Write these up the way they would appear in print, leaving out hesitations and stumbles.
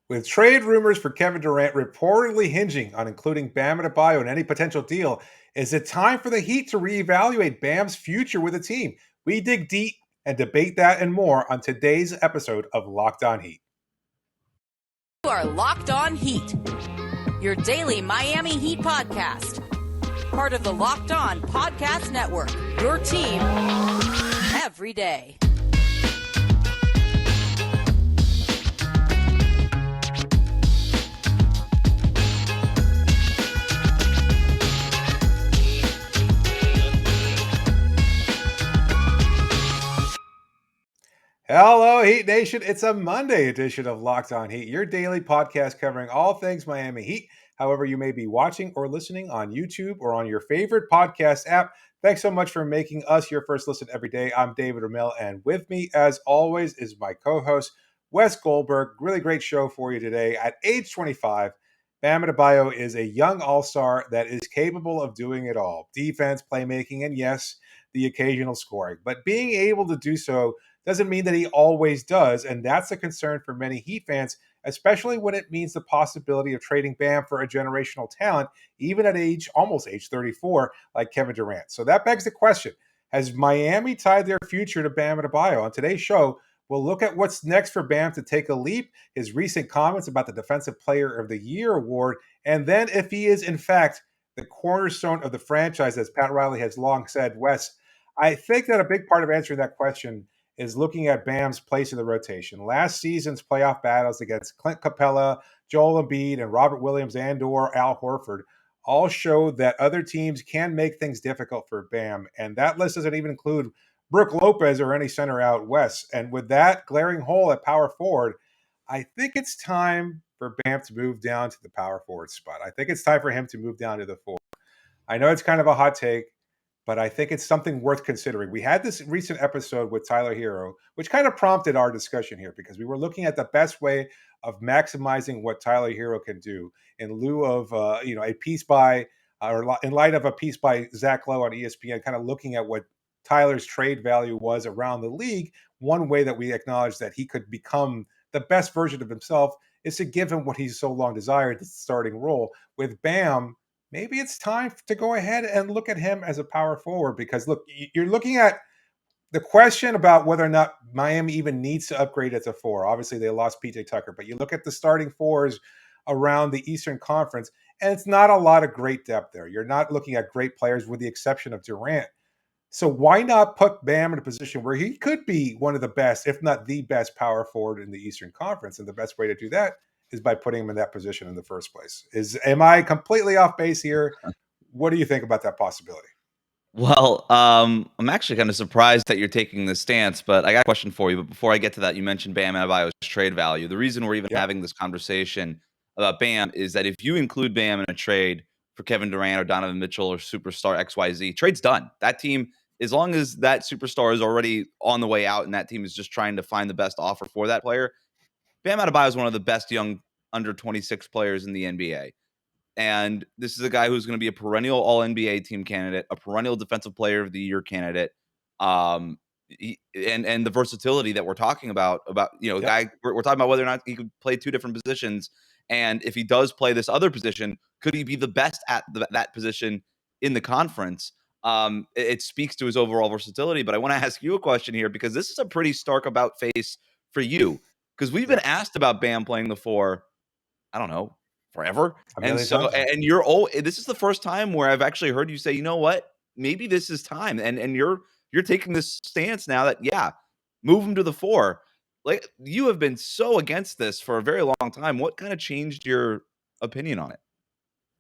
With trade rumors for Kevin Durant reportedly hinging on including Bam Adebayo in any potential deal, is it time for the Heat to reevaluate Bam's future with the team? We dig deep and debate that and more on today's episode of Locked On Heat. You are Locked On Heat, your daily Miami Heat podcast. Part of the Locked On Podcast Network, your team every day. Hello, Heat Nation. It's a Monday edition of Locked On Heat, your daily podcast covering all things Miami Heat. However, you may be watching or listening on YouTube or on your favorite podcast app. Thanks so much for making us your first listen every day. I'm David Ramil, and with me, as always, is my co-host, Wes Goldberg. Really great show for you today. At age 25, Bam Adebayo is a young all-star that is capable of doing it all. Defense, playmaking, and yes, the occasional scoring. But being able to do so doesn't mean that he always does, and that's a concern for many Heat fans, especially when it means the possibility of trading Bam for a generational talent, even at almost age 34, like Kevin Durant. So that begs the question, has Miami tied their future to Bam Adebayo? On today's show, we'll look at what's next for Bam to take a leap, his recent comments about the Defensive Player of the Year award, and then if he is, in fact, the cornerstone of the franchise, as Pat Riley has long said. Wes, I think that a big part of answering that question is looking at Bam's place in the rotation. Last season's playoff battles against Clint Capella, Joel Embiid, and Robert Williams and/or Al Horford all showed that other teams can make things difficult for Bam. And that list doesn't even include Brook Lopez or any center out west. And with that glaring hole at power forward, I think it's time for Bam to move down to the power forward spot. I think it's time for him to move down to the four. I know it's kind of a hot take, but I think it's something worth considering. We had this recent episode with Tyler Herro, which kind of prompted our discussion here because we were looking at the best way of maximizing what Tyler Herro can do in lieu of a piece by or in light of a piece by Zach Lowe on ESPN, kind of looking at what Tyler's trade value was around the league. One way that we acknowledge that he could become the best version of himself is to give him what he's so long desired, the starting role. With Bam, maybe it's time to go ahead and look at him as a power forward because, look, you're looking at the question about whether or not Miami even needs to upgrade at the four. Obviously, they lost PJ Tucker, but you look at the starting fours around the Eastern Conference, and it's not a lot of great depth there. You're not looking at great players with the exception of Durant. So why not put Bam in a position where he could be one of the best, if not the best power forward in the Eastern Conference? And the best way to do that is by putting him in that position in the first place. Am I completely off base here? What do you think about that possibility? Well, I'm actually kind of surprised that you're taking this stance, but I got a question for you. But before I get to that, you mentioned Bam Adebayo's trade value. The reason we're even having this conversation about Bam is that if you include Bam in a trade for Kevin Durant or Donovan Mitchell or superstar XYZ, trade's done. That team, as long as that superstar is already on the way out and that team is just trying to find the best offer for that player, Bam Adebayo is one of the best young under 26 players in the NBA. And this is a guy who's going to be a perennial All-NBA team candidate, a perennial Defensive Player of the Year candidate, and the versatility that we're talking about guy, we're talking about whether or not he could play two different positions. And if he does play this other position, could he be the best at that position in the conference? It speaks to his overall versatility. But I want to ask you a question here because this is a pretty stark about face for you because we've been asked about Bam playing the four, I don't know, forever. And so, and this is the first time where I've actually heard you say, you know what, maybe this is time. And you're taking this stance now that, move him to the four. Like, you have been so against this for a very long time. What kind of changed your opinion on it?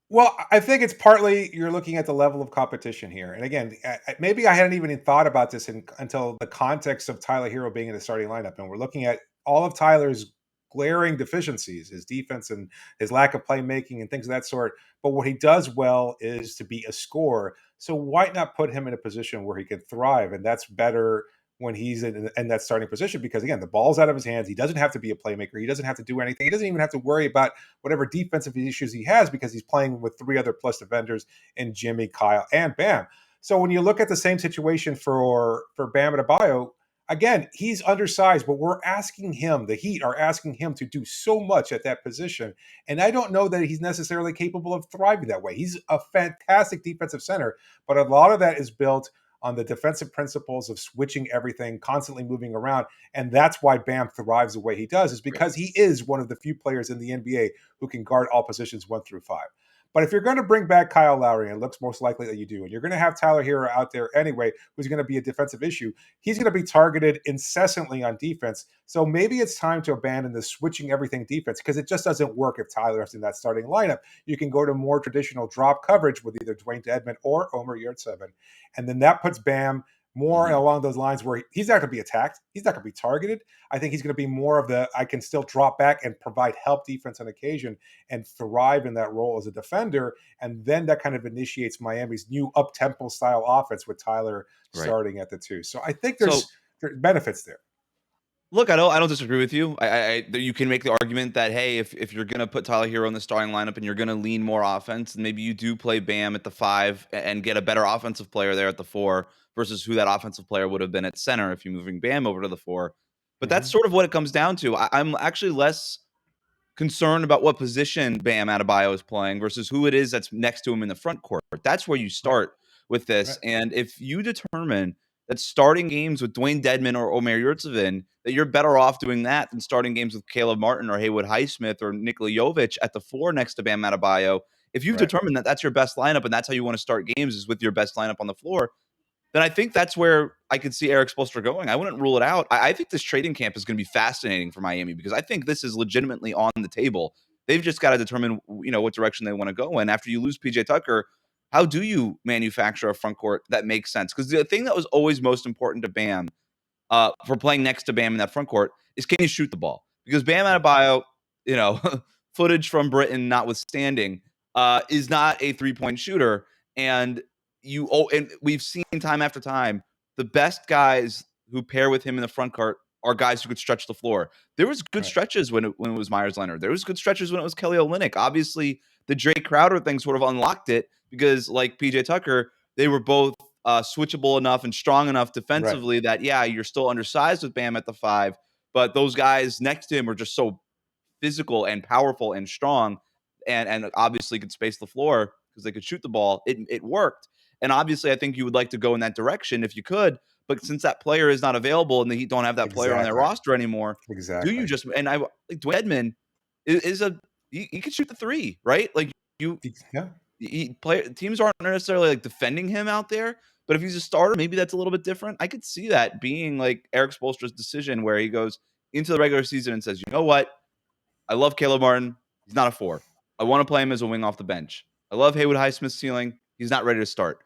Well, I think it's partly you're looking at the level of competition here. And again, maybe I hadn't even thought about this until the context of Tyler Herro being in the starting lineup. And we're looking at all of Tyler's glaring deficiencies, his defense and his lack of playmaking and things of that sort. But what he does well is to be a scorer. So why not put him in a position where he can thrive? And that's better when he's in that starting position because, again, the ball's out of his hands. He doesn't have to be a playmaker. He doesn't have to do anything. He doesn't even have to worry about whatever defensive issues he has because he's playing with three other plus defenders in Jimmy, Kyle, and Bam. So when you look at the same situation for Bam Adebayo, again, he's undersized, but we're asking him, the Heat are asking him to do so much at that position. And I don't know that he's necessarily capable of thriving that way. He's a fantastic defensive center, but a lot of that is built on the defensive principles of switching everything, constantly moving around. And that's why Bam thrives the way he does, is because he is one of the few players in the NBA who can guard all positions 1 through 5. But if you're going to bring back Kyle Lowry, and it looks most likely that you do, and you're going to have Tyler Herro out there anyway, who's going to be a defensive issue, he's going to be targeted incessantly on defense. So maybe it's time to abandon the switching everything defense, because it just doesn't work if Tyler's in that starting lineup. You can go to more traditional drop coverage with either Dwayne Dedmon or Omer Yurtseven. And then that puts Bam more along those lines where he's not going to be attacked. He's not going to be targeted. I think he's going to be more of the, I can still drop back and provide help defense on occasion and thrive in that role as a defender. And then that kind of initiates Miami's new up-tempo style offense with Tyler starting at the 2. So I think there's benefits there. Look, I don't disagree with you. You can make the argument that, hey, if you're gonna put Tyler Herro in the starting lineup and you're gonna lean more offense, maybe you do play Bam at the 5 and get a better offensive player there at the 4 versus who that offensive player would have been at center if you're moving Bam over to the 4. But that's sort of what it comes down to. I'm actually less concerned about what position Bam Adebayo is playing versus who it is that's next to him in the front court. That's where you start with this. And if you determine that starting games with Dwayne Dedmon or Omer Yurtseven, that you're better off doing that than starting games with Caleb Martin or Haywood Highsmith or Nikola Jovic at the 4 next to Bam Adebayo. If you've determined that that's your best lineup and that's how you want to start games is with your best lineup on the floor, then I think that's where I could see Eric Spoelstra going. I wouldn't rule it out. I think this trading camp is going to be fascinating for Miami because I think this is legitimately on the table. They've just got to determine, what direction they want to go in. After you lose PJ Tucker, how do you manufacture a front court that makes sense? Because the thing that was always most important to Bam for playing next to Bam in that front court is, can you shoot the ball? Because Bam Adebayo, footage from Britain notwithstanding, is not a three-point shooter. And we've seen time after time, the best guys who pair with him in the front court are guys who could stretch the floor. There was good stretches when it was Myers Leonard. There was good stretches when it was Kelly Olynyk. Obviously, the Jay Crowder thing sort of unlocked it because, like PJ Tucker, they were both switchable enough and strong enough defensively that, you're still undersized with Bam at the 5, but those guys next to him are just so physical and powerful and strong and obviously could space the floor because they could shoot the ball. It worked. And obviously, I think you would like to go in that direction if you could. But since that player is not available and the Heat don't have that player on their roster anymore, do you just – and I like Dwayne Dedmon is he could shoot the 3, right? Like teams aren't necessarily like defending him out there. But if he's a starter, maybe that's a little bit different. I could see that being like Eric Spoelstra's decision where he goes into the regular season and says, you know what? I love Caleb Martin. He's not a 4. I want to play him as a wing off the bench. I love Haywood Highsmith's ceiling. He's not ready to start.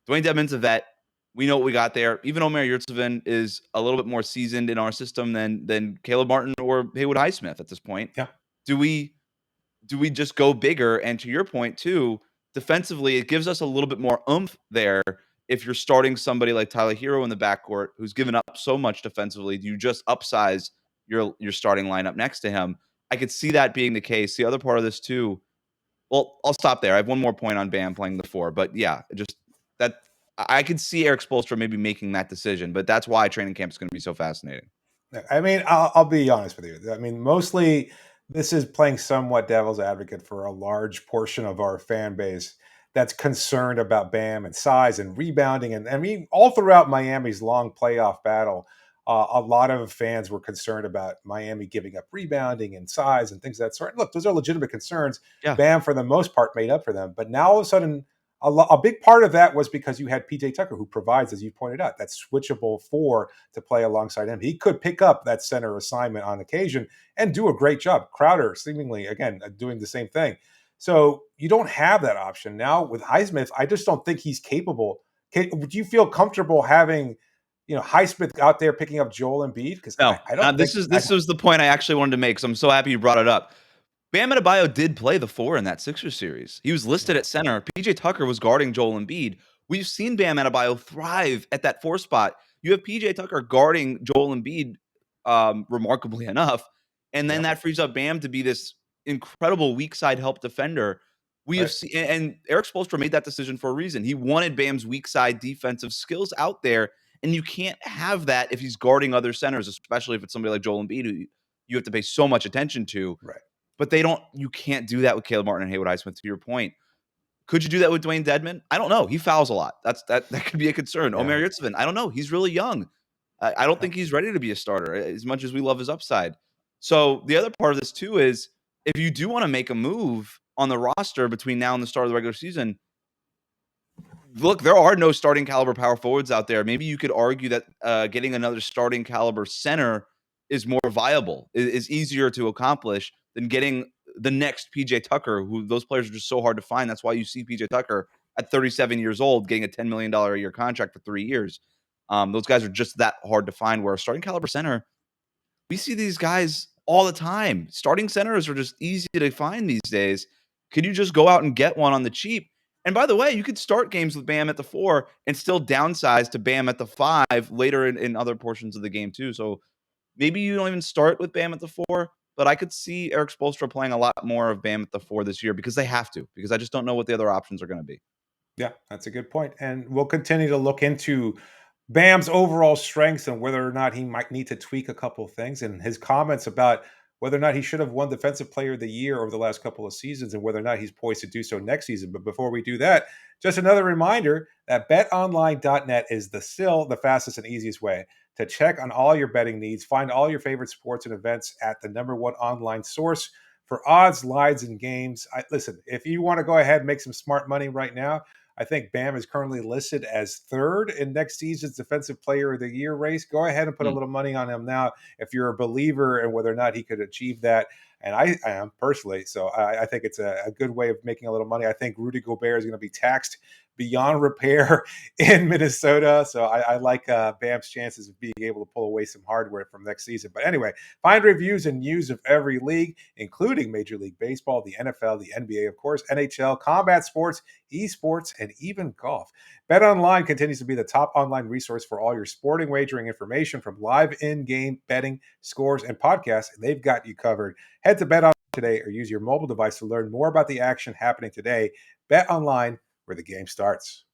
Dwayne Dedmon's a vet. We know what we got there. Even Omer Yurtseven is a little bit more seasoned in our system than Caleb Martin or Haywood Highsmith at this point. Yeah. Do we just go bigger? And to your point too, defensively, it gives us a little bit more oomph there. If you're starting somebody like Tyler Herro in the backcourt who's given up so much defensively, do you just upsize your starting lineup next to him? I could see that being the case. The other part of this too, well, I'll stop there. I have one more point on Bam playing the 4, but just that I could see Eric Spoelstra maybe making that decision, but that's why training camp is going to be so fascinating. I mean, I'll be honest with you. I mean, mostly this is playing somewhat devil's advocate for a large portion of our fan base that's concerned about Bam and size and rebounding. And I mean, all throughout Miami's long playoff battle, a lot of fans were concerned about Miami giving up rebounding and size and things of that sort. Look, those are legitimate concerns. Yeah. Bam, for the most part, made up for them. But now all of a sudden, a big part of that was because you had PJ Tucker, who provides, as you pointed out, that switchable 4 to play alongside him. He could pick up that center assignment on occasion and do a great job. Crowder, seemingly, again, doing the same thing. So you don't have that option. Now with Highsmith, I just don't think he's capable. Would you feel comfortable having Highsmith out there picking up Joel Embiid? Because no, I don't. This was the point I actually wanted to make. So I'm so happy you brought it up. Bam Adebayo did play the 4 in that Sixers series. He was listed at center. PJ Tucker was guarding Joel Embiid. We've seen Bam Adebayo thrive at that 4 spot. You have PJ Tucker guarding Joel Embiid, remarkably enough, and then that frees up Bam to be this incredible weak side help defender. We have seen, and Eric Spoelstra made that decision for a reason. He wanted Bam's weak side defensive skills out there, And you can't have that if he's guarding other centers, especially if it's somebody like Joel Embiid, who you have to pay so much attention to. Right. But you can't do that with Caleb Martin and Haywood Highsmith, to your point. Could you do that with Dwayne Dedmon? I don't know. He fouls a lot. That could be a concern. Yeah. Omer Yurtseven, I don't know. He's really young. I don't think he's ready to be a starter as much as we love his upside. So the other part of this too is if you do want to make a move on the roster between now and the start of the regular season, look, there are no starting caliber power forwards out there. Maybe you could argue that getting another starting caliber center is more viable, is easier to accomplish than getting the next PJ Tucker, who those players are just so hard to find. That's why you see PJ Tucker at 37 years old getting a $10 million a year contract for 3 years. Those guys are just that hard to find, where a starting caliber center, we see these guys all the time. Starting centers are just easy to find these days. Could you just go out and get one on the cheap? And by the way, you could start games with Bam at the 4 and still downsize to Bam at the 5 later in other portions of the game too. So maybe you don't even start with Bam at the 4, but I could see Eric Spoelstra playing a lot more of Bam at the 4 this year because they have to, because I just don't know what the other options are going to be. Yeah, that's a good point. And we'll continue to look into Bam's overall strengths and whether or not he might need to tweak a couple of things, and his comments about whether or not he should have won Defensive Player of the Year over the last couple of seasons and whether or not he's poised to do so next season. But before we do that, just another reminder that betonline.net is the fastest and easiest way to check on all your betting needs. Find all your favorite sports and events at the number one online source for odds, lines, and games. Listen, if you want to go ahead and make some smart money right now, I think Bam is currently listed as third in next season's Defensive Player of the Year race. Go ahead and put a little money on him now if you're a believer in whether or not he could achieve that. And I am personally. So I think it's a good way of making a little money. I think Rudy Gobert is going to be taxed beyond repair in Minnesota. So I like Bam's chances of being able to pull away some hardware from next season. But anyway, find reviews and news of every league, including Major League Baseball, the NFL, the NBA, of course, NHL, combat sports, esports, and even golf. BetOnline continues to be the top online resource for all your sporting wagering information, from live in-game betting, scores, and podcasts. They've got you covered. Head to BetOnline today or use your mobile device to learn more about the action happening today. BetOnline, where the game starts.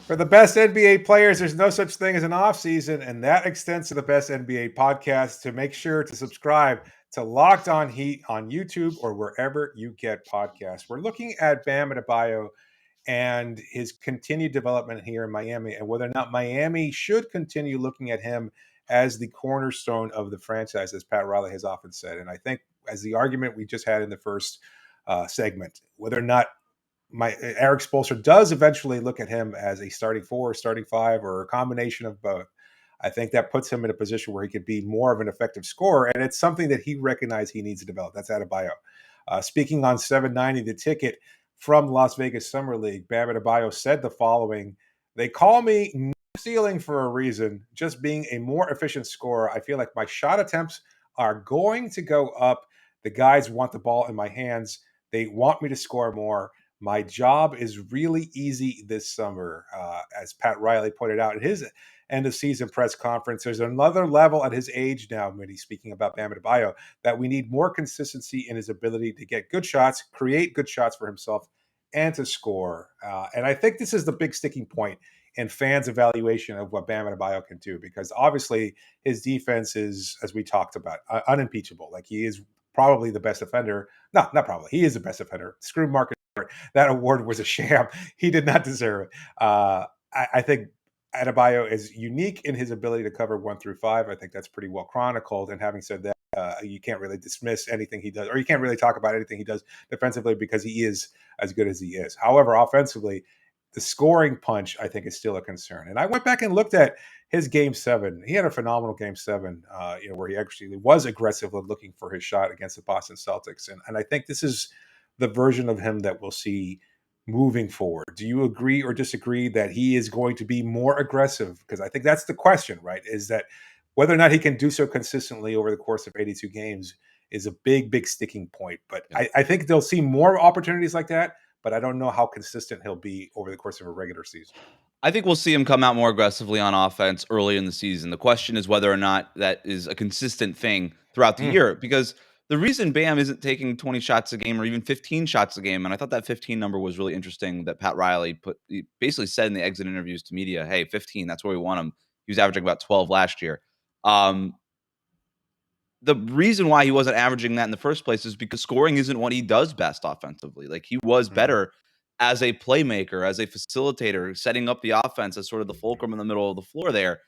For the best NBA players, there's no such thing as an off season, and that extends to the best NBA podcast. To make sure to subscribe to Locked On Heat on YouTube or wherever you get podcasts. We're looking at Bam Adebayo and his continued development here in Miami, and whether or not Miami should continue looking at him as the cornerstone of the franchise, as Pat Riley has often said. And I think, as the argument we just had in the first segment, whether or not Eric Spoelstra does eventually look at him as a starting 4, starting 5, or a combination of both, I think that puts him in a position where he could be more of an effective scorer, and it's something that he recognized he needs to develop. That's Adebayo. Speaking on 790, the ticket from Las Vegas Summer League, Bam Adebayo said the following: "They call me no ceiling for a reason, just being a more efficient scorer. I feel like my shot attempts are going to go up. The guys want the ball in my hands. They want me to score more. My job is really easy this summer," as Pat Riley pointed out in his end of season press conference. There's another level at his age now, Mitty, speaking about Bam Adebayo, that we need more consistency in his ability to get good shots, create good shots for himself, and to score. And I think this is the big sticking point in fans' evaluation of what Bam Adebayo can do, because obviously his defense is, as we talked about, unimpeachable. Like, he is probably the best defender. No, not probably. He is the best defender. Screw Marcus. That award was a sham. He did not deserve it. I think Adebayo is unique in his ability to cover 1 through 5. I think that's pretty well chronicled. And having said that, you can't really dismiss anything he does, or you can't really talk about anything he does defensively, because he is as good as he is. However, offensively, the scoring punch, I think, is still a concern. And I went back and looked at his Game 7. He had a phenomenal Game 7, where he actually was aggressive looking for his shot against the Boston Celtics. And I think this is the version of him that we'll see moving forward. Do you agree or disagree that he is going to be more aggressive? Because I think that's the question, right? Is that whether or not he can do so consistently over the course of 82 games is a big, big sticking point. But I think they'll see more opportunities like that, but I don't know how consistent he'll be over the course of a regular season. I think we'll see him come out more aggressively on offense early in the season. The question is whether or not that is a consistent thing throughout the year, because the reason Bam isn't taking 20 shots a game or even 15 shots a game, and I thought that 15 number was really interesting that Pat Riley he basically said in the exit interviews to media, hey, 15, that's where we want him. He was averaging about 12 last year. The reason why he wasn't averaging that in the first place is because scoring isn't what he does best offensively. Like, he was better as a playmaker, as a facilitator, setting up the offense as sort of the fulcrum in the middle of the floor there.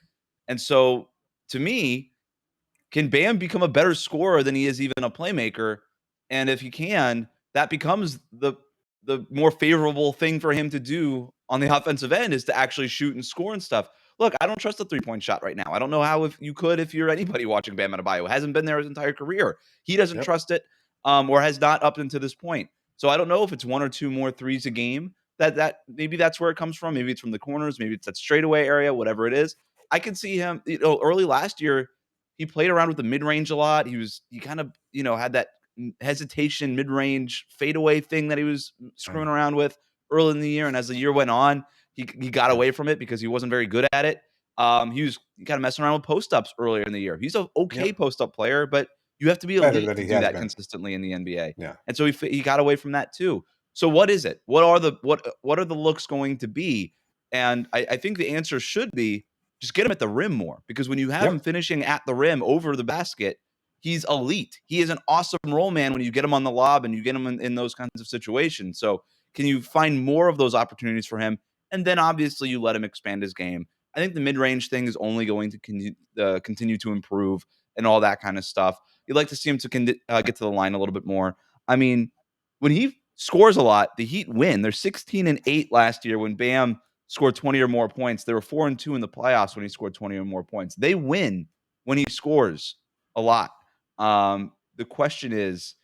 And so, to me, can Bam become a better scorer than he is even a playmaker? And if he can, that becomes the more favorable thing for him to do on the offensive end, is to actually shoot and score and stuff. Look, I don't trust the three-point shot right now. I don't know how if you could if you're anybody watching Bam Adebayo. Hasn't been there his entire career. He doesn't Yep. trust it, or has not up until this point. So I don't know if it's one or two more threes a game. That maybe that's where it comes from. Maybe it's from the corners. Maybe it's that straightaway area. Whatever it is, I can see him. Early last year, he played around with the mid-range a lot. He kind of, had that hesitation mid-range fadeaway thing that he was screwing around with early in the year. And as the year went on, he got away from it because he wasn't very good at it. He was kind of messing around with post-ups earlier in the year. He's an okay Yep. post-up player, but you have to be Better elite than to he do has that been. consistently in the NBA. Yeah. And so he got away from that too. So what is it? What are the looks going to be? And I think the answer should be just get him at the rim more, because when you have him Yep. finishing at the rim over the basket, he's elite. He is an awesome roll man when you get him on the lob and you get him in those kinds of situations. So can you find more of those opportunities for him? And then obviously you let him expand his game. I think the mid-range thing is only going to continue to improve and all that kind of stuff. You'd like to see him to get to the line a little bit more. I mean, when he scores a lot, the Heat win. They're 16-8 last year when Bam scored 20 or more points. They were 4-2 in the playoffs when he scored 20 or more points. They win when he scores a lot. The question is,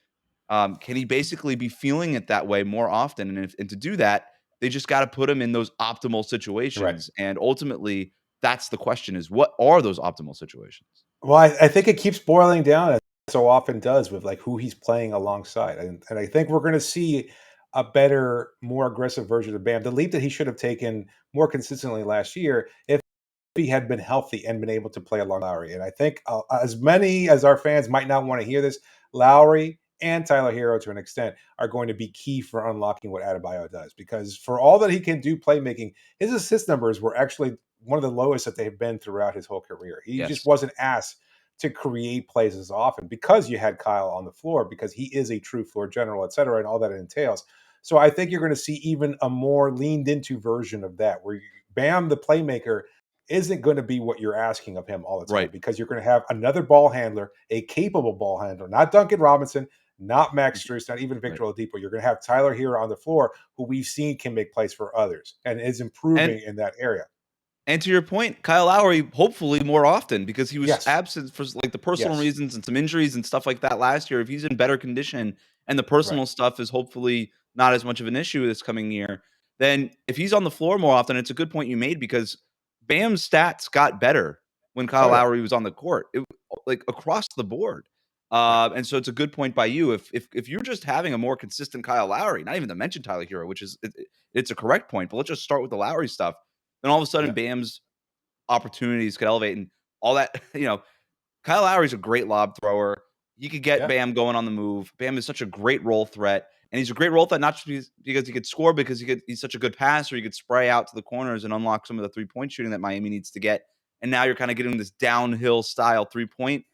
can he basically be feeling it that way more often? And to do that, they just got to put him in those optimal Right. situations. And ultimately, that's the question: is what are those optimal situations? Well, I think it keeps boiling down, as it so often does, with like who he's playing alongside, and I think we're going to see a better, more aggressive version of Bam. The leap that he should have taken more consistently last year, if he had been healthy and been able to play along Lowry. And I think as many as our fans might not want to hear this, Lowry and Tyler Herro, to an extent, are going to be key for unlocking what Adebayo does. Because for all that he can do playmaking, his assist numbers were actually one of the lowest that they've been throughout his whole career. He just Yes. wasn't asked to create plays as often because you had Kyle on the floor, because he is a true floor general, et cetera, and all that it entails. So I think you're going to see even a more leaned into version of that, where Bam, the playmaker, isn't going to be what you're asking of him all the time, Right. because you're going to have another ball handler, a capable ball handler, not Duncan Robinson, not Max Strus, not even Right. Victor Oladipo. You're going to have Tyler here on the floor, who we've seen can make plays for others and is And improving in that area. And to your point, Kyle Lowry, hopefully more often, because he was Yes. absent for like the personal Yes. reasons and some injuries and stuff like that last year. If he's in better condition and the Right. personal stuff is hopefully not as much of an issue this coming year, then if he's on the floor more often, it's a good point you made, because Bam's stats got better when Kyle Oh yeah. Lowry was on the court, like across the board. Right. And so it's a good point by you. If you're just having a more consistent Kyle Lowry, not even to mention Tyler Hero, which is it's a correct point, but let's just start with the Lowry stuff. Then all of a sudden, Yeah. Bam's opportunities could elevate and all that. Kyle Lowry's a great lob thrower. He could get Yeah. Bam going on the move. Bam is such a great role threat. And he's a great role threat, not just because he could score, because he's such a good passer. He could spray out to the corners and unlock some of the three-point shooting that Miami needs to get. And now you're kind of getting this downhill style three-point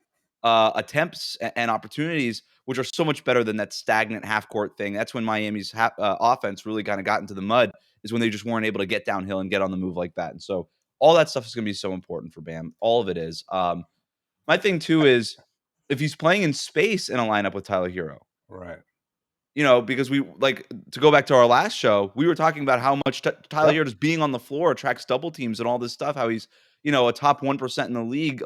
attempts and opportunities, which are so much better than that stagnant half-court thing. That's when Miami's offense really kind of got into the mud, is when they just weren't able to get downhill and get on the move like that. And so all that stuff is going to be so important for Bam. All of it is. My thing too is, if he's playing in space in a lineup with Tyler Hero, Right. because we like to go back to our last show, we were talking about how much Tyler Hero Yep. just being on the floor attracts double teams and all this stuff. How he's a top 1% in the league,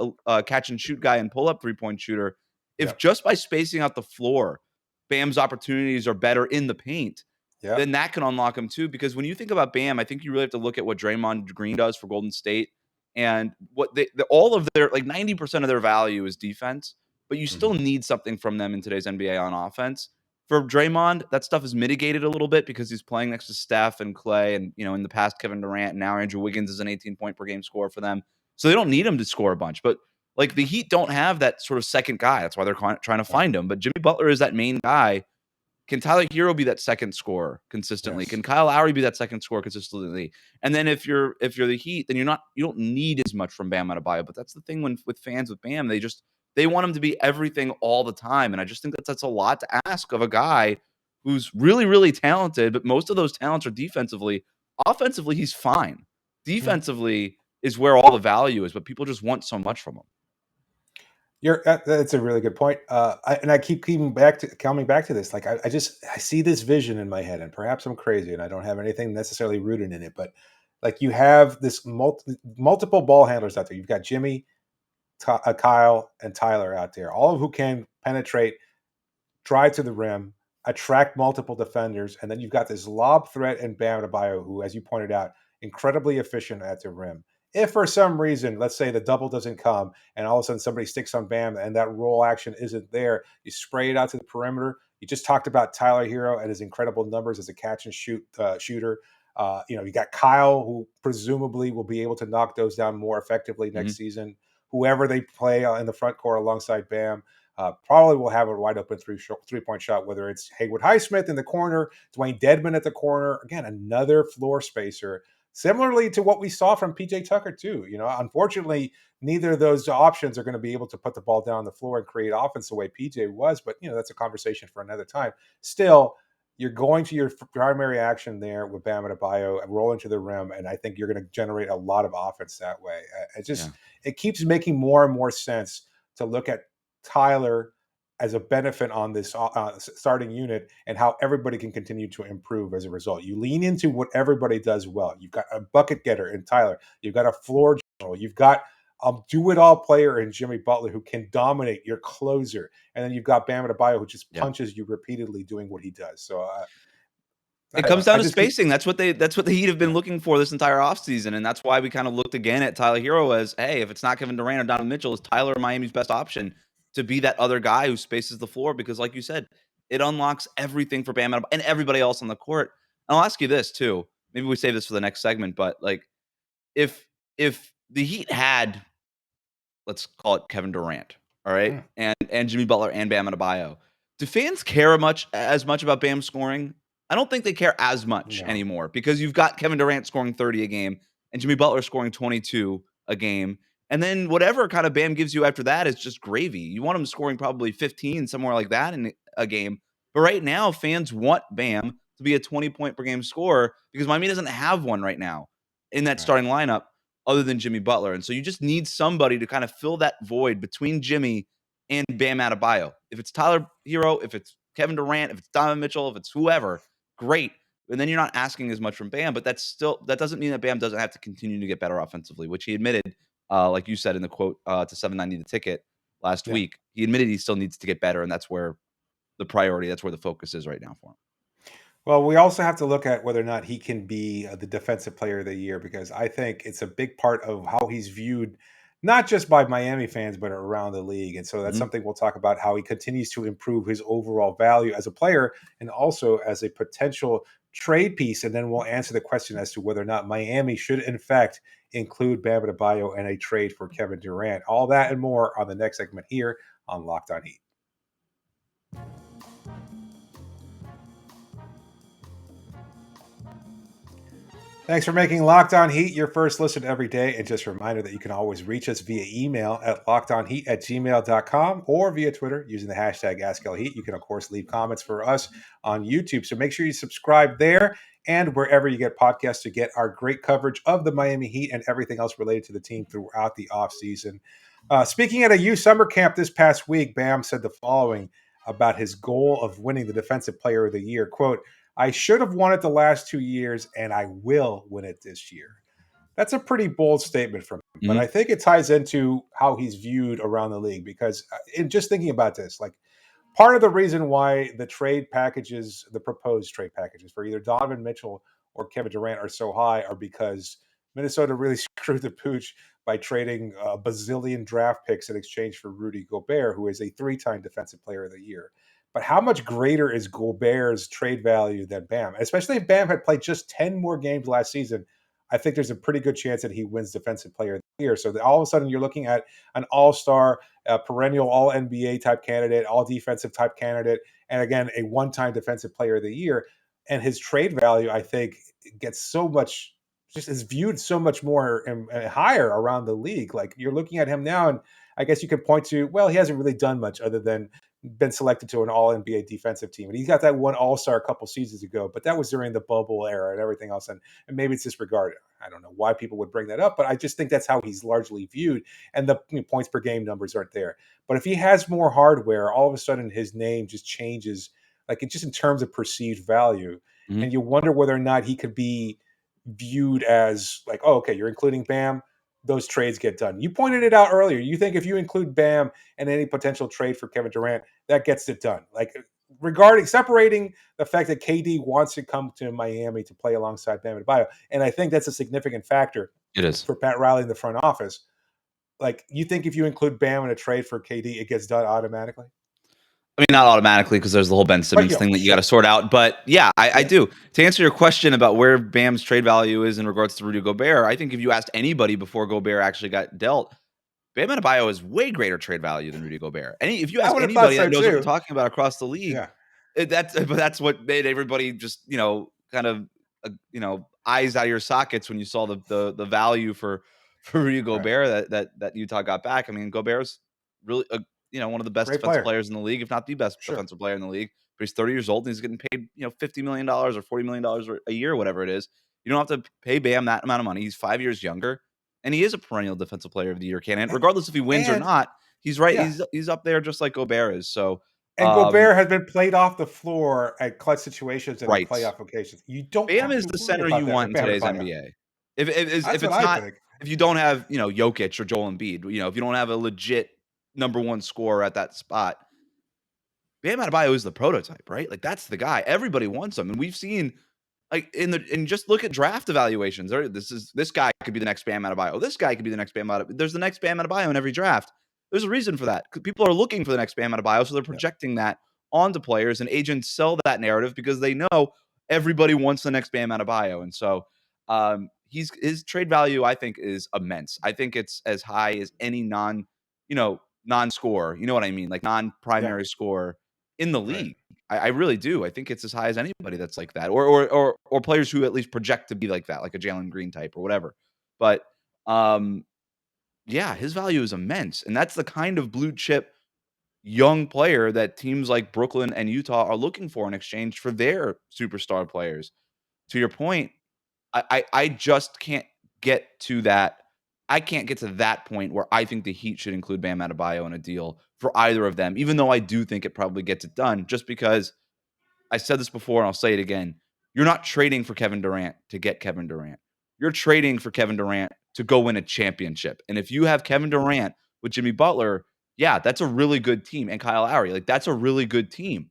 catch and shoot guy and pull up 3-point shooter. If Yep. just by spacing out the floor, Bam's opportunities are better in the paint, Yep. then that can unlock him too. Because when you think about Bam, I think you really have to look at what Draymond Green does for Golden State, and what all of their, like, 90% of their value is defense, but you still Mhm. need something from them in today's NBA on offense. For Draymond, that stuff is mitigated a little bit because he's playing next to Steph and Clay, and in the past Kevin Durant, and now Andrew Wiggins is an 18-point per game scorer for them. So they don't need him to score a bunch. But Like the Heat don't have that sort of second guy. That's why they're trying to find him. But Jimmy Butler is that main guy. Can Tyler Herro be that second scorer consistently? Yes. Can Kyle Lowry be that second scorer consistently? And then if you're the Heat, then you don't need as much from Bam Adebayo. But that's the thing with fans with Bam, they want him to be everything all the time. And I just think that's a lot to ask of a guy who's really, really talented, but most of those talents are defensively. Offensively, he's fine. Defensively is where all the value is, but people just want so much from him. That's a really good point. I keep coming back to this. Like I see this vision in my head, and perhaps I'm crazy, and I don't have anything necessarily rooted in it. But like you have this multiple ball handlers out there. You've got Jimmy, Kyle, and Tyler out there, all of who can penetrate, drive to the rim, attract multiple defenders, and then you've got this lob threat and Bam Adebayo, who, as you pointed out, incredibly efficient at the rim. If for some reason, let's say the double doesn't come, and all of a sudden somebody sticks on Bam, and that roll action isn't there, you spray it out to the perimeter. You just talked about Tyler Herro and his incredible numbers as a catch and shoot shooter. You got Kyle, who presumably will be able to knock those down more effectively next season. Whoever they play in the front court alongside Bam, probably will have a wide open three-point shot, whether it's Haywood Highsmith in the corner, Dwayne Dedman at the corner. Again, another floor spacer, similarly to what we saw from PJ Tucker too. Unfortunately, neither of those options are going to be able to put the ball down the floor and create offense the way PJ was, but that's a conversation for another time. Still, you're going to your primary action there with Bam Adebayo, rolling to the rim, and I think you're going to generate a lot of offense that way. It keeps making more and more sense to look at Tyler as a benefit on this starting unit and how everybody can continue to improve as a result. You lean into what everybody does well. You've got a bucket getter in Tyler. You've got a floor general. You've got a do-it-all player in Jimmy Butler who can dominate your closer. And then you've got Bam Adebayo who just punches you repeatedly doing what he does. So it comes down to spacing. That's what the Heat have been looking for this entire offseason. And that's why we kind of looked again at Tyler Herro as, hey, if it's not Kevin Durant or Donovan Mitchell, is Tyler Miami's best option to be that other guy who spaces the floor? Because like you said, it unlocks everything for Bam and everybody else on the court. And I'll ask you this too. Maybe we save this for the next segment, but like if the Heat had, let's call it Kevin Durant, all right, and Jimmy Butler and Bam Adebayo, do fans care as much about Bam scoring? I don't think they care as much anymore because you've got Kevin Durant scoring 30 a game and Jimmy Butler scoring 22 a game. And then whatever kind of Bam gives you after that is just gravy. You want him scoring probably 15, somewhere like that in a game. But right now, fans want Bam to be a 20-point per game scorer because Miami doesn't have one right now in that starting lineup other than Jimmy Butler. And so you just need somebody to kind of fill that void between Jimmy and Bam Adebayo. If it's Tyler Herro, if it's Kevin Durant, if it's Donovan Mitchell, if it's whoever, great. And then you're not asking as much from Bam, but that doesn't mean that Bam doesn't have to continue to get better offensively, which he admitted, like you said in the quote to 790 The Ticket last week. He admitted he still needs to get better, and that's where the priority, that's where the focus is right now for him. Well, we also have to look at whether or not he can be the defensive player of the year, because I think it's a big part of how he's viewed, not just by Miami fans, but around the league. And so that's something we'll talk about, how he continues to improve his overall value as a player and also as a potential trade piece. And then we'll answer the question as to whether or not Miami should, in fact, include Bam Adebayo in a trade for Kevin Durant. All that and more on the next segment here on Locked On Heat. Thanks for making Locked On Heat your first listen every day. And just a reminder that you can always reach us via email at lockedonheat@gmail.com or via Twitter using the hashtag AskLHeat. You can, of course, leave comments for us on YouTube. So make sure you subscribe there and wherever you get podcasts to get our great coverage of the Miami Heat and everything else related to the team throughout the offseason. Speaking at a U summer camp this past week, Bam said the following about his goal of winning the Defensive Player of the Year. Quote, "I should have won it the last 2 years, and I will win it this year." That's a pretty bold statement from him, but I think it ties into how he's viewed around the league, because in just thinking about this, like part of the reason why the proposed trade packages for either Donovan Mitchell or Kevin Durant are so high are because Minnesota really screwed the pooch by trading a bazillion draft picks in exchange for Rudy Gobert, who is a 3-time Defensive Player of the Year. But how much greater is Gobert's trade value than Bam? Especially if Bam had played just 10 more games last season, I think there's a pretty good chance that he wins Defensive Player of the Year. So that all of a sudden you're looking at an all-star, perennial all-NBA type candidate, all-defensive type candidate, and again, a one-time Defensive Player of the Year. And his trade value, I think, gets so much, just is viewed so much more and higher around the league. Like you're looking at him now, and I guess you could point to, well, he hasn't really done much other than been selected to an all NBA defensive team. And he's got that one all-star a couple seasons ago, but that was during the bubble era and everything else. And maybe it's disregarded. I don't know why people would bring that up, but I just think that's how he's largely viewed. And the points per game numbers aren't there. But if he has more hardware, all of a sudden his name just changes, like it just in terms of perceived value. Mhm. And you wonder whether or not he could be viewed as like, oh, okay, you're including Bam, those trades get done. You pointed it out earlier. You think if you include Bam in any potential trade for Kevin Durant, that gets it done. Like regarding separating the fact that KD wants to come to Miami to play alongside Bam Adebayo, and I think that's a significant factor It is. for Pat Riley in the front office. Like you think if you include Bam in a trade for KD, it gets done automatically? I mean, not automatically because there's the whole Ben But Simmons yeah, thing that you got sure. to sort out. But yeah, I Yeah. do. To answer your question about where Bam's trade value is in regards to Rudy Gobert, I think if you asked anybody before Gobert actually got dealt, Bam Adebayo is way greater trade value than Rudy Gobert. If you I ask would have thought anybody so that knows what I'm too. talking about across the league, Yeah. that's what made everybody just kind of eyes out of your sockets when you saw the value for Rudy Right. Gobert that Utah got back. I mean, Gobert's really one of the best Great defensive player. players in the league, if not the best Sure. defensive player in the league. But he's 30 years old and he's getting paid $50 million or $40 million a year, whatever it is. You don't have to pay Bam that amount of money. He's 5 years younger, and he is a perennial defensive player of the year candidate, regardless if he wins or And not. He's right. yeah. He's up there just like Gobert is. So, And um, Gobert has been played off the floor at clutch situations and in right. playoff occasions. You don't Bam have is to the worry center about you that want with in Bam today's Adebayo. NBA. If That's what it's I not, think. if you don't have Jokic or Joel Embiid, if you don't have a legit number one scorer at that spot, Bam Adebayo is the prototype, right? Like that's the guy. Everybody wants him, and we've seen and just look at draft evaluations. This guy could be the next Bam Adebayo. This guy could be the next Bam Adebayo. There's the next Bam Adebayo in every draft. There's a reason for that. 'Cause people are looking for the next Bam Adebayo, so they're Yeah. projecting that onto players, and agents sell that narrative because they know everybody wants the next Bam Adebayo, and so his trade value I think is immense. I think it's as high as any non-scorer. You know what I mean? Like Yeah. non-primary scorer in the Right. league. I really do. I think it's as high as anybody that's like that, or players who at least project to be like that, like a Jalen Green type or whatever. But um, yeah, his value is immense, and that's the kind of blue chip young player that teams like Brooklyn and Utah are looking for in exchange for their superstar players. To your point, I just can't get to that. I can't get to that point where I think the Heat should include Bam Adebayo in a deal for either of them, even though I do think it probably gets it done, just because I said this before and I'll say it again. You're not trading for Kevin Durant to get Kevin Durant. You're trading for Kevin Durant to go win a championship. And if you have Kevin Durant with Jimmy Butler, yeah, that's a really good team. And Kyle Lowry, like that's a really good team.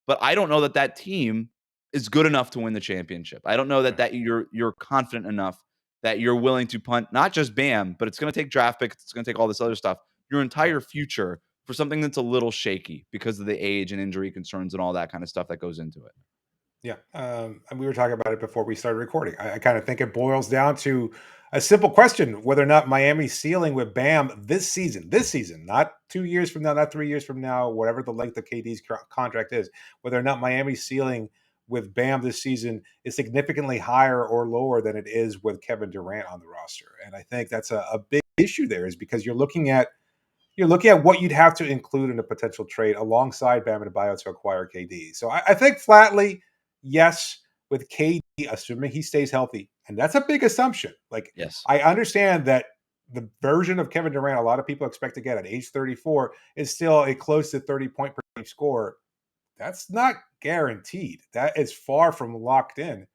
But I don't know that that team is good enough to win the championship. I don't know that Right. you're confident enough that you're willing to punt not just Bam, but it's going to take draft picks, it's going to take all this other stuff, your Right. entire future for something that's a little shaky because of the age and injury concerns and all that kind of stuff that goes into it. Yeah. And we were talking about it before we started recording. I kind of think it boils down to a simple question whether or not Miami's ceiling with Bam this season, not 2 years from now, not 3 years from now, whatever the length of KD's contract is, whether or not Miami's ceiling with Bam this season is significantly higher or lower than it is with Kevin Durant on the roster. And I think that's a big issue there, is because you're looking at what you'd have to include in a potential trade alongside Bam Adebayo to acquire KD. So I think flatly, yes, with KD, assuming he stays healthy. And that's a big assumption. Like, Yes. I understand that the version of Kevin Durant a lot of people expect to get at age 34 is still a close to 30-point per game score. That's not guaranteed. That is far from locked in.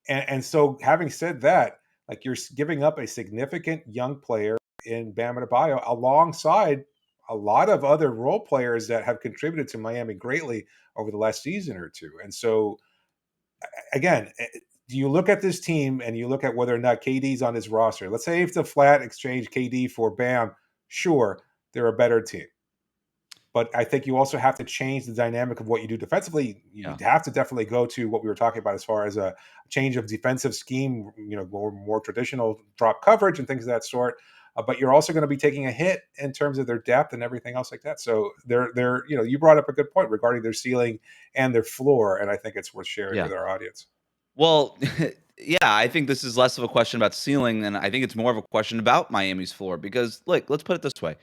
And so, having said that, like you're giving up a significant young player in Bam Adebayo alongside a lot of other role players that have contributed to Miami greatly over the last season or two. And so, again, do you look at this team and you look at whether or not KD's on his roster? Let's say if the flat exchange KD for Bam, sure, they're a better team. But I think you also have to change the dynamic of what you do defensively. You Yeah. have to definitely go to what we were talking about as far as a change of defensive scheme, more traditional drop coverage and things of that sort. But you're also going to be taking a hit in terms of their depth and everything else like that. So you brought up a good point regarding their ceiling and their floor, and I think it's worth sharing Yeah. with our audience. Well, yeah, I think this is less of a question about ceiling, and I think it's more of a question about Miami's floor. Because, look, let's put it this way: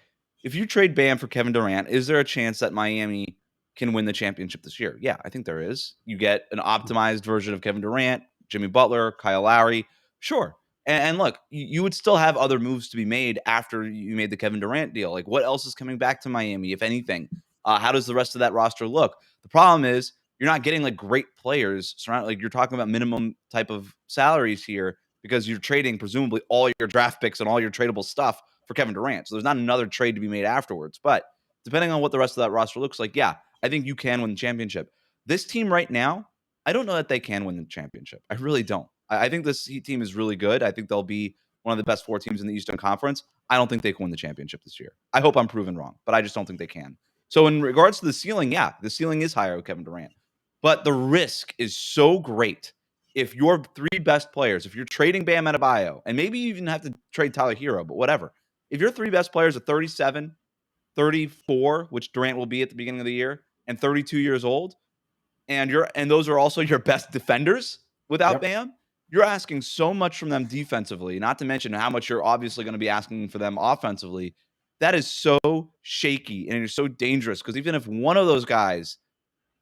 if you trade Bam for Kevin Durant, is there a chance that Miami can win the championship this year? Yeah, I think there is. You get an optimized version of Kevin Durant, Jimmy Butler, Kyle Lowry, sure. And look, you would still have other moves to be made after you made the Kevin Durant deal. Like, what else is coming back to Miami, if anything? How does the rest of that roster look? The problem is you're not getting like great players surrounded. Like, you're talking about minimum type of salaries here because you're trading presumably all your draft picks and all your tradable stuff for Kevin Durant. So there's not another trade to be made afterwards. But depending on what the rest of that roster looks like, yeah, I think you can win the championship. This team right now, I don't know that they can win the championship. I really don't. I think this Heat team is really good. I think they'll be one of the best 4 teams in the Eastern Conference. I don't think they can win the championship this year. I hope I'm proven wrong, but I just don't think they can. So in regards to the ceiling, yeah, the ceiling is higher with Kevin Durant. But the risk is so great if your 3 best players, if you're trading Bam Adebayo, and maybe you even have to trade Tyler Herro, but whatever. If your 3 best players are 37, 34, which Durant will be at the beginning of the year, and 32 years old, and those are also your best defenders without Yep. Bam, you're asking so much from them defensively, not to mention how much you're obviously going to be asking for them offensively. That is so shaky and it's so dangerous because even if one of those guys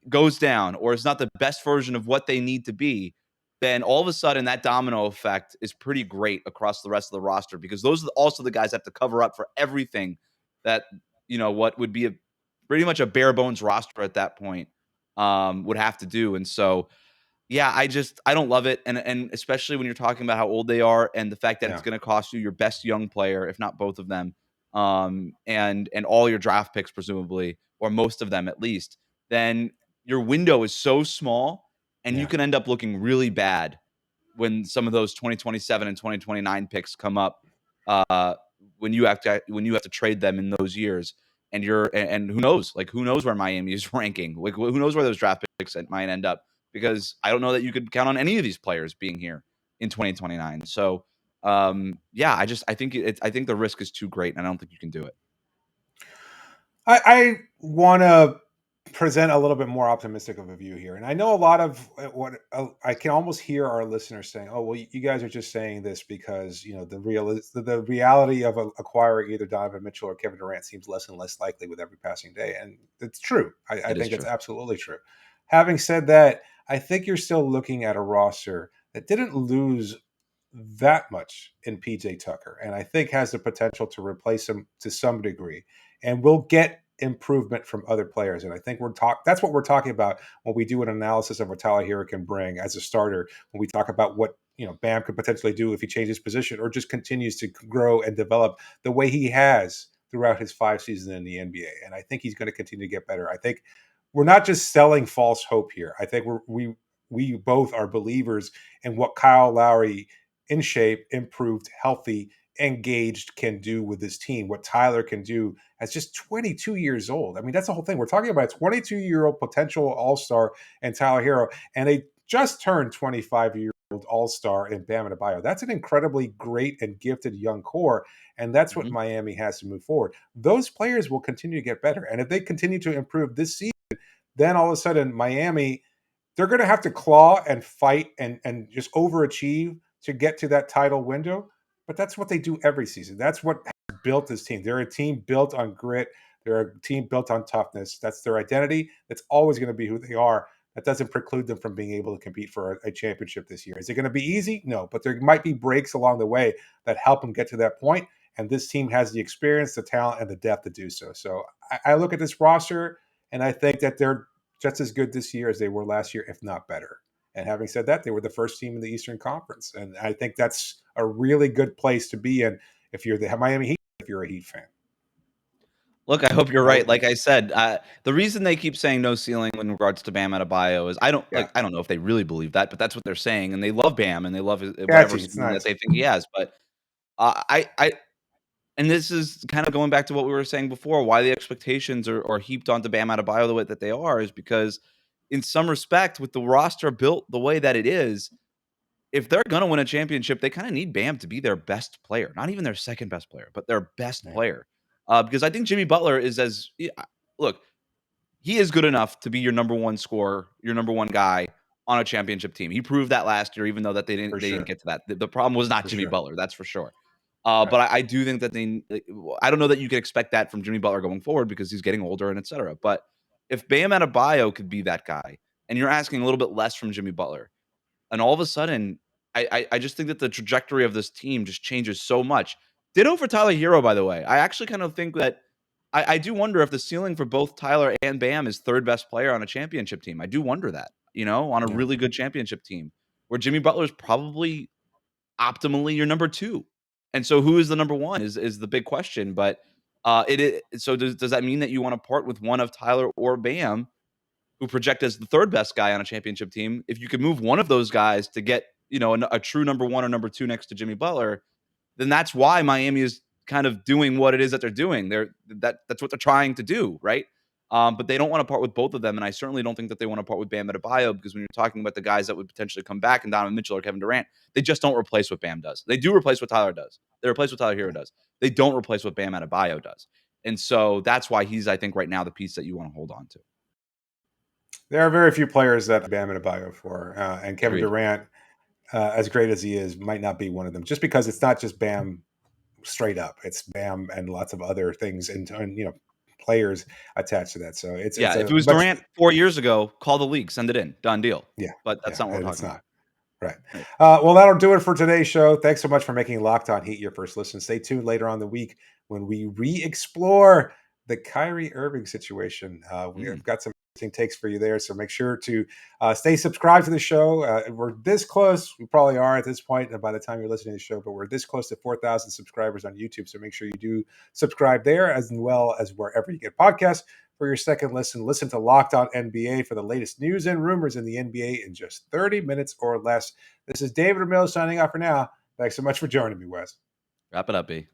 goes down or is not the best version of what they need to be, then all of a sudden that domino effect is pretty great across the rest of the roster because those are also the guys that have to cover up for everything that, what would be pretty much a bare bones roster at that point would have to do. And so, yeah, I don't love it, and especially when you're talking about how old they are and the fact that it's Yeah. going to cost you your best young player, if not both of them, and all your draft picks presumably, or most of them at least. Then your window is so small, and you Yeah. can end up looking really bad when some of those 2027 and 2029 picks come up. Uh, when you have to trade them in those years, and who knows where Miami is ranking? Like, who knows where those draft picks might end up? Because I don't know that you could count on any of these players being here in 2029. So, yeah, I think the risk is too great, and I don't think you can do it. I want to present a little bit more optimistic of a view here. And I know a lot of what I can almost hear our listeners saying, "Oh, well, you guys are just saying this because the reality of acquiring either Donovan Mitchell or Kevin Durant seems less and less likely with every passing day." And it's true. I It is think it's true. absolutely true. Having said that, I think you're still looking at a roster that didn't lose that much in PJ Tucker, and I think has the potential to replace him to some degree, and will get improvement from other players. And I think that's what we're talking about when we do an analysis of what Tyler Herro can bring as a starter. When we talk about what Bam could potentially do if he changes position or just continues to grow and develop the way he has throughout his 5 seasons in the NBA. And I think he's going to continue to get better. I think we're not just selling false hope here. I think we both are believers in what Kyle Lowry, in shape, improved, healthy, engaged, can do with this team. What Tyler can do as just 22 years old. I mean, that's the whole thing. We're talking about a 22-year-old potential All-Star and Tyler Herro, and they just turned 25-year-old All-Star in Bam Adebayo. That's an incredibly great and gifted young core, and that's what Mhm. Miami has to move forward. Those players will continue to get better, and if they continue to improve this season, then all of a sudden Miami, they're going to have to claw and fight and just overachieve to get to that title window. But that's what they do every season. That's what has built this team. They're a team built on grit. They're a team built on toughness. That's their identity. That's always going to be who they are. That doesn't preclude them from being able to compete for a championship this year. Is it going to be easy? No, but there might be breaks along the way that help them get to that point. And this team has the experience, the talent, and the depth to do so. So I look at this roster and I think that they're just as good this year as they were last year, if not better. And having said that, they were the first team in the Eastern Conference. And I think that's a really good place to be in if you're the Miami Heat, if you're a Heat fan. Look, I hope you're I, right. Like I said, the reason they keep saying no ceiling in regards to Bam Adebayo is yeah, I don't know if they really believe that, but that's what they're saying, and they love Bam and they love whatever catchy. It's ceiling that nice. they think he has. But I And this is kind of going back to what we were saying before, why the expectations are heaped onto Bam Adebayo the way that they are is because in some respect, with the roster built the way that it is, if they're going to win a championship, they kind of need Bam to be their best player, not even their second best player, but their best Yeah. player. Because I think Jimmy Butler is look, he is good enough to be your number one scorer, your number one guy on a championship team. He proved that last year, even though that they For didn't sure. get to that. The problem was not For Jimmy sure. Butler, that's for sure. Right. But I do think that I don't know that you could expect that from Jimmy Butler going forward because he's getting older and et cetera. But if Bam Adebayo could be that guy, and you're asking a little bit less from Jimmy Butler, and all of a sudden, I just think that the trajectory of this team just changes so much. Ditto for Tyler Herro, by the way. I actually kind of think that I do wonder if the ceiling for both Tyler and Bam is third best player on a championship team. I do wonder that, on a Yeah. really good championship team where Jimmy Butler is probably optimally your number two. And so who is the number one is the big question. But so does that mean that you want to part with one of Tyler or Bam, who project as the third best guy on a championship team? If you could move one of those guys to get, a true number one or number two next to Jimmy Butler, then that's why Miami is kind of doing what it is that they're doing. That's what they're trying to do, right? But they don't want to part with both of them, and I certainly don't think that they want to part with Bam Adebayo because when you're talking about the guys that would potentially come back and Donovan Mitchell or Kevin Durant, they just don't replace what Bam does. They do replace what Tyler does. They replace what Tyler Herro does. They don't replace what Bam Adebayo does, and so that's why he's, I think, right now the piece that you want to hold on to. There are very few players that Bam Adebayo for, and Kevin Agreed. Durant, as great as he is, might not be one of them. Just because it's not just Bam straight up; it's Bam and lots of other things, and players attached to that. So it's Yeah, if a it was much Durant 4 years ago, call the league, send it in, done deal. yeah, But that's yeah, not what we're and it's talking not. about. Right. Right. Well, that'll do it for today's show. Thanks so much for making Locked On Heat your first listen. Stay tuned later on the week when we re-explore the Kyrie Irving situation. We've got some interesting takes for you there, so make sure to stay subscribed to the show. We're this close. We probably are at this point by the time you're listening to the show, but we're this close to 4,000 subscribers on YouTube, so make sure you do subscribe there as well as wherever you get podcasts. For your second listen to Locked On NBA for the latest news and rumors in the NBA in just 30 minutes or less. This is David Ramil signing off for now. Thanks so much for joining me, Wes. Wrap it up, B.